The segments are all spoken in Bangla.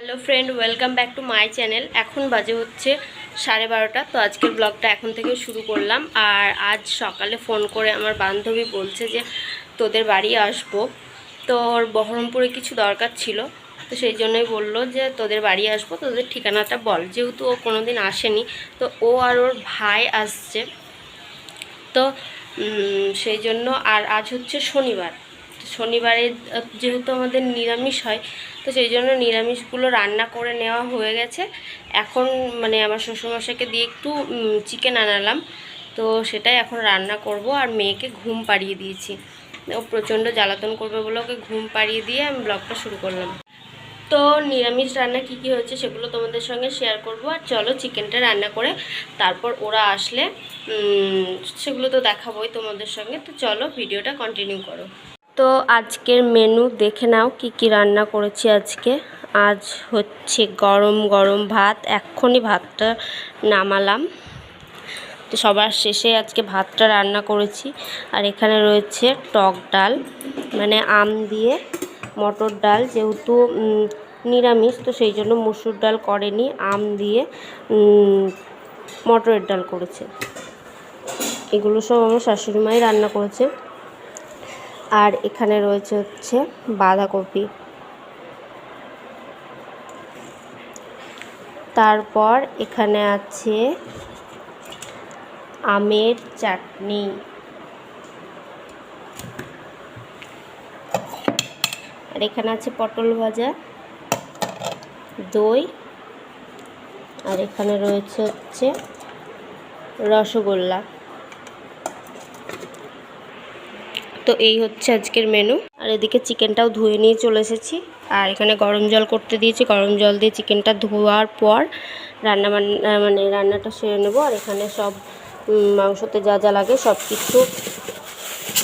Hello friend, welcome back to my channel. এখন বাজে হচ্ছে 12:30। তো আজকের ব্লগটা এখন থেকে শুরু করলাম। আর আজ সকালে ফোন করে আমার বান্ধবী বলছে যে তোদের বাড়ি আসবো। তো ওর বহরমপুরে কিছু দরকার ছিল, তো সেই জন্যই বললো যে তোদের বাড়ি আসবো, তোদের ঠিকানাটা বল। যেহেতু ও কোনো দিন আসেনি, তো ও আর ওর ভাই আসছে। তো সেই জন্য আর আজ হচ্ছে শনিবার। শনিবারে যেহেতু আমাদের নিরামিষ হয়, তো সেই জন্য নিরামিষগুলো রান্না করে নেওয়া হয়ে গেছে। এখন মানে আমার শ্বশুরমশাইকে দিয়ে একটু চিকেন আনালাম, তো সেটাই এখন রান্না করব। আর মেয়েকে ঘুম পাড়িয়ে দিয়েছি, ও প্রচণ্ড জ্বালাতন করবে বলে ওকে ঘুম পাড়িয়ে দিয়ে আমি ব্লগটা শুরু করলাম। তো নিরামিষ রান্না কী কী হচ্ছে সেগুলো তোমাদের সঙ্গে শেয়ার করব। আর চলো চিকেনটা রান্না করে তারপর ওরা আসলে সেগুলো তো দেখাবোই তোমাদের সঙ্গে। তো চলো ভিডিওটা কন্টিনিউ করো। তো আজকের মেনু দেখে নাও কি কি রান্না করেছি আজকে। আজ হচ্ছে গরম গরম ভাত, এক্ষুনি ভাতটা নামালাম। তো সবার শেষে আজকে ভাতটা রান্না করেছি। আর এখানে রয়েছে টক ডাল, মানে আম দিয়ে মটর ডাল, যেহেতু নিরামিষ তো সেই জন্য মুসুর ডাল করেনি, আম দিয়ে মটরের ডাল করেছে। এগুলো সব আমার শাশুড়ি মাই রান্না করেছে। আর এখানে রয়েছে হচ্ছে বাঁধাকপি। তারপর এখানে আছে আমের চাটনি। আর এখানে আছে পটল ভাজা, দই, আর এখানে রয়েছে হচ্ছে রসগোল্লা। তো এই হচ্ছে আজকের মেনু। আর এদিকে চিকেনটাও ধুয়ে নিয়ে চলে এসেছি। আর এখানে গরম জল করতে দিয়েছি, গরম জল দিয়ে চিকেনটা ধোয়ার পর রান্নাটা সেরে নেব। আর এখানে সব মাংসতে যা যা লাগে সব কিছু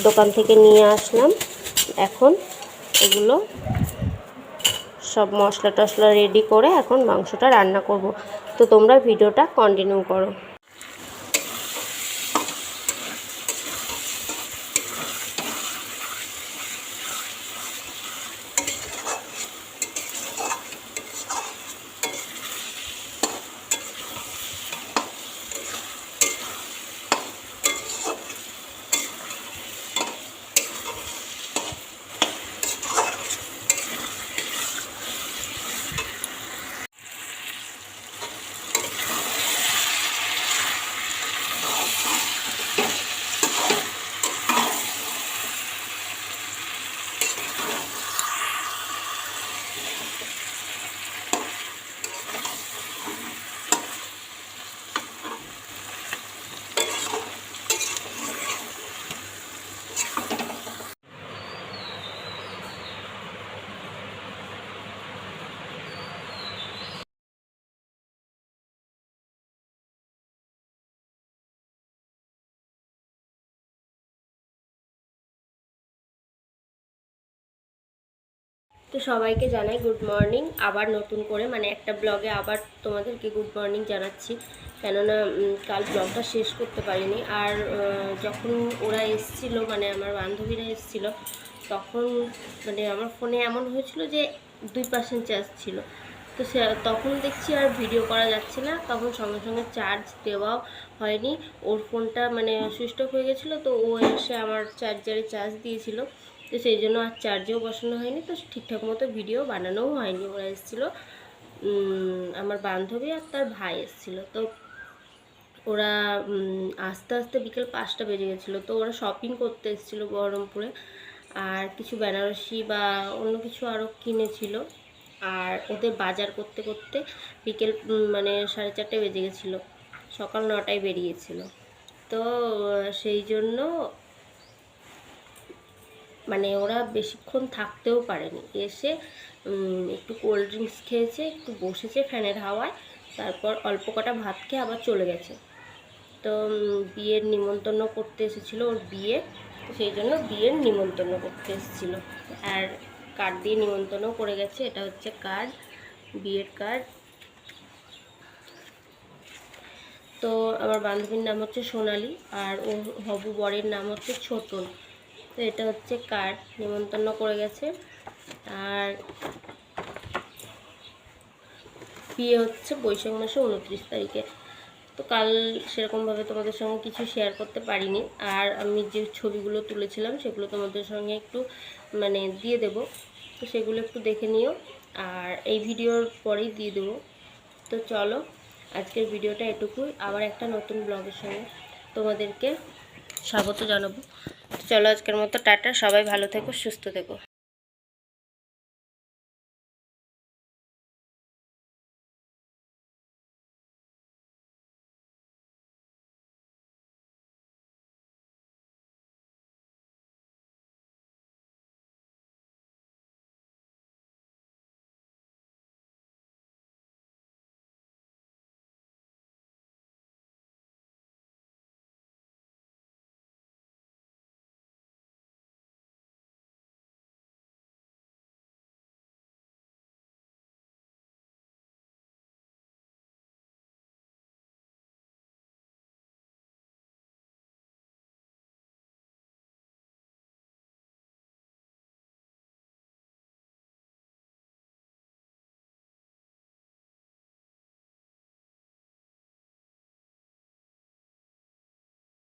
দোকান থেকে নিয়ে আসলাম। এখন এগুলো সব মশলা টশলা রেডি করে এখন মাংসটা রান্না করব। তো তোমরা ভিডিওটা কন্টিনিউ করো। তো সবাইকে জানাই গুড মর্নিং। আবার নতুন করে মানে একটা ব্লগে আবার তোমাদেরকে গুড মর্নিং জানাচ্ছি, কেননা কাল ব্লগটা শেষ করতে পারিনি। আর যখন ওরা এসেছিলো, মানে আমার বান্ধবীরা এসেছিলো, তখন মানে আমার ফোনে এমন হয়েছিল যে 2% চার্জ ছিল। তো তখন দেখছি আর ভিডিও করা যাচ্ছে না। তখন সঙ্গে সঙ্গে চার্জ দেওয়াও হয়নি, ওর ফোনটা মানে সুইচ অফ হয়ে গেছিলো। তো ও এসে আমার চার্জারে চার্জ দিয়েছিল, তো সেই জন্য আর চার্জেও বসানো হয়নি। তো ঠিকঠাক মতো ভিডিও বানানোও হয়নি। ওরা এসেছিলো, আমার বান্ধবী আর তার ভাই এসেছিলো। তো ওরা আস্তে আস্তে বিকেল 5টা বেজে গেছিলো। তো ওরা শপিং করতে এসেছিলো বহরমপুরে, আর কিছু বেনারসি বা অন্য কিছু আরও কিনেছিল। আর ওদের বাজার করতে করতে বিকেল মানে 4:30 বেজে গেছিলো, সকাল 9টায় বেরিয়েছিল। তো সেই জন্য মানে ওরা বেশিক্ষণ থাকতেও পারেনি, এসে একটু কোল্ড ড্রিঙ্কস খেয়েছে, একটু বসেছে ফ্যানের হাওয়ায়, তারপর অল্প কটা ভাত খেয়ে আবার চলে গেছে। তো বিয়ের নিমন্ত্রণ করতে এসেছিলো, ওর বিয়ে, তো সেই জন্য বিয়ের নিমন্ত্রণ করতে এসেছিলো। আর কার্ড দিয়ে নিমন্ত্রণও করে গেছে। এটা হচ্ছে কার্ড, বিয়ের কার্ড। তো আমার বান্ধবীর নাম হচ্ছে সোনালি, আর ওর হবু বরের নাম হচ্ছে ছোটন। তো এটা হচ্ছে কার্ড, নিমন্ত্রণ করে গেছে। আর বিয়ে হচ্ছে বৈশাখ মাসে 29 তারিখে। তো কাল সেরকমভাবে তোমাদের সঙ্গে কিছু শেয়ার করতে পারিনি। আর আমি যে ছবিগুলো তুলেছিলাম সেগুলো তোমাদের সঙ্গে একটু মানে দিয়ে দেব, তো সেগুলো একটু দেখে নিও। আর এই ভিডিওর পরেই দিয়ে দেবো। তো চলো আজকের ভিডিওটা এটুকুই, আবার একটা নতুন ব্লগের সঙ্গে তোমাদেরকে স্বাগত জানাবো। চলো আজকের মতো টাটা, সবাই ভালো থেকো, সুস্থ থেকো।